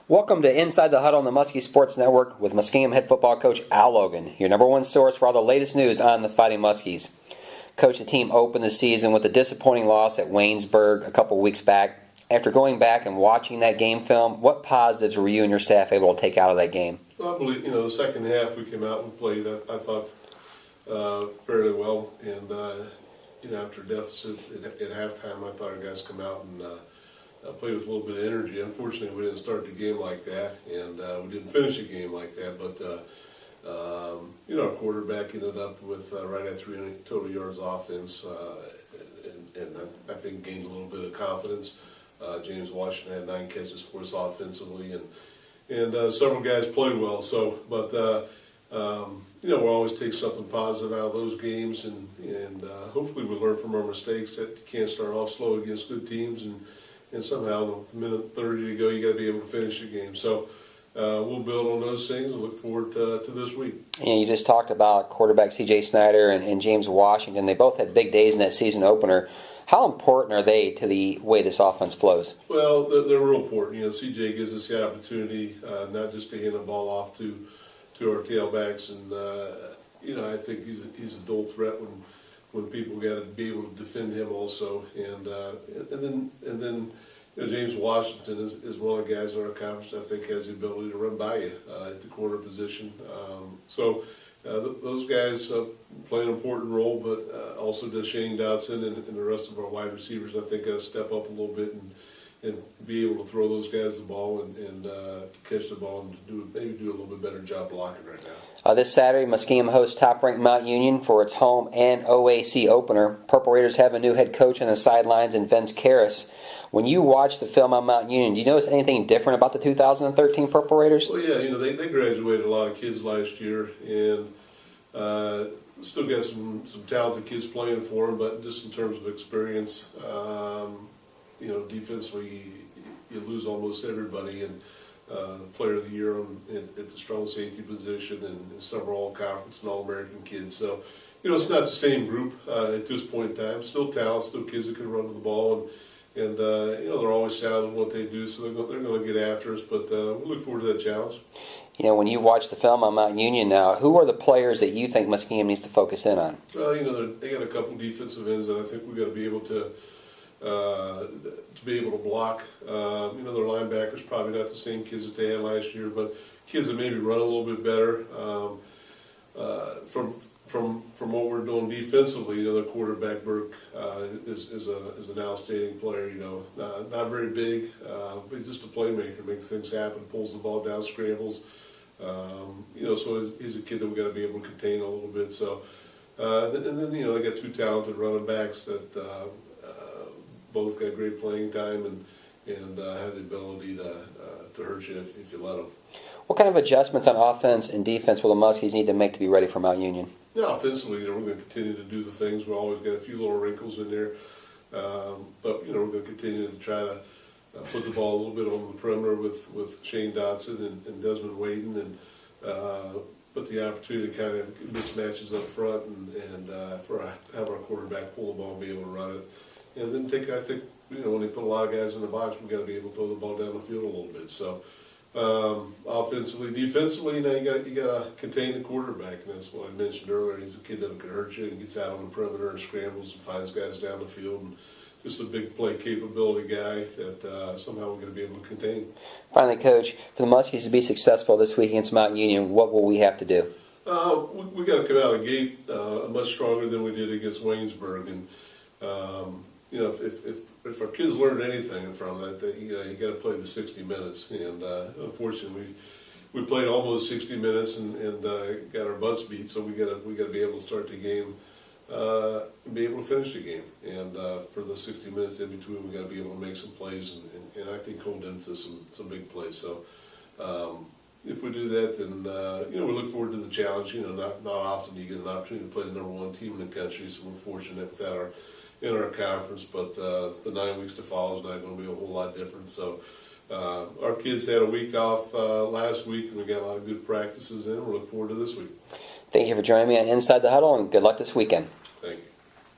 Welcome to Inside the Huddle on the Muskies Sports Network with Muskingum head football coach Al Logan, your number one source for all the latest news on the Fighting Muskies. Coach, the team opened the season with a disappointing loss at Waynesburg a couple weeks back. After going back and watching that game film, what positives were you and your staff able to take out of that game? Well, I believe, the second half we came out and played, I thought, fairly well. And, after a deficit at halftime, I thought our guys come out and played with a little bit of energy. Unfortunately, we didn't start the game like that, and we didn't finish the game like that. But, our quarterback ended up with right at 300 total yards offense, and I think gained a little bit of confidence. James Washington had 9 catches for us offensively, and several guys played well. So, but we'll always take something positive out of those games, and hopefully we learn from our mistakes that you can't start off slow against good teams, and somehow with a minute 30 to go, you got to be able to finish the game. So we'll build on those things and look forward to this week. You just talked about quarterback C.J. Snyder and James Washington. They both had big days in that season opener. How important are they to the way this offense flows? Well, they're real important. C.J. gives us the opportunity not just to hand the ball off to our tailbacks, and I think he's a dual threat when people got to be able to defend him also, and then James Washington is one of the guys in our conference I think has the ability to run by you at the corner position. Those guys play an important role, but also does Shane Dotson and the rest of our wide receivers I think got to step up a little bit and be able to throw those guys the ball and catch the ball and maybe do a little bit better job blocking right now. This Saturday, Muskingum hosts top-ranked Mount Union for its home and OAC opener. Purple Raiders have a new head coach on the sidelines in Vince Karras. When you watch the film on Mount Union, do you notice anything different about the 2013 Purple Raiders? Well, yeah, they graduated a lot of kids last year, and still got some talented kids playing for them, but just in terms of experience, defensively, you lose almost everybody, and player of the year at the strong safety position, and several all-conference and all-American kids. So, it's not the same group at this point in time. Still talent, still kids that can run to the ball, and they're always sound in what they do, so they're going to get after us. But we look forward to that challenge. When you watch the film on Mount Union now, who are the players that you think Muskingum needs to focus in on? Well, they got a couple defensive ends that I think we got to be able to block. Their linebackers probably not the same kids that they had last year, but kids that maybe run a little bit better. From what we're doing defensively, their quarterback Burke is an outstanding player. Not very big, but he's just a playmaker, makes things happen, pulls the ball down, scrambles. So he's a kid that we got to be able to contain a little bit. So, and then they got 2 talented running backs that both got great playing time and have the ability to hurt you if you let them. What kind of adjustments on offense and defense will the Muskies need to make to be ready for Mount Union? Yeah, offensively, we're going to continue to do the things. We've always got a few little wrinkles in there, but we're going to continue to try to put the ball a little bit on the perimeter with Shane Dotson and Desmond Waden, and put the opportunity to kind of mismatches up front and have our quarterback pull the ball and be able to run it, and then I think when they put a lot of guys in the box, we've got to be able to throw the ball down the field a little bit. So. Offensively, defensively, you got to contain the quarterback, and that's what I mentioned earlier. He's a kid that can hurt you and gets out on the perimeter and scrambles and finds guys down the field, and just a big play capability guy that somehow we're going to be able to contain. Finally, Coach, for the Muskies to be successful this week against Mount Union, what will we have to do? We got to come out of the gate much stronger than we did against Waynesburg, and if our kids learned anything from that, you got to play the 60 minutes. And unfortunately, we played almost 60 minutes and got our butts beat. So we got to be able to start the game and be able to finish the game. And for the 60 minutes in between, we got to be able to make some plays and I think hold them to some big plays. So if we do that, then we look forward to the challenge. Not often you get an opportunity to play the #1 team in the country, so we're fortunate with that in our conference, but the 9 weeks to follow is not going to be a whole lot different. So our kids had a week off last week, and we got a lot of good practices in. We're looking forward to this week. Thank you for joining me on Inside the Huddle, and good luck this weekend. Thank you.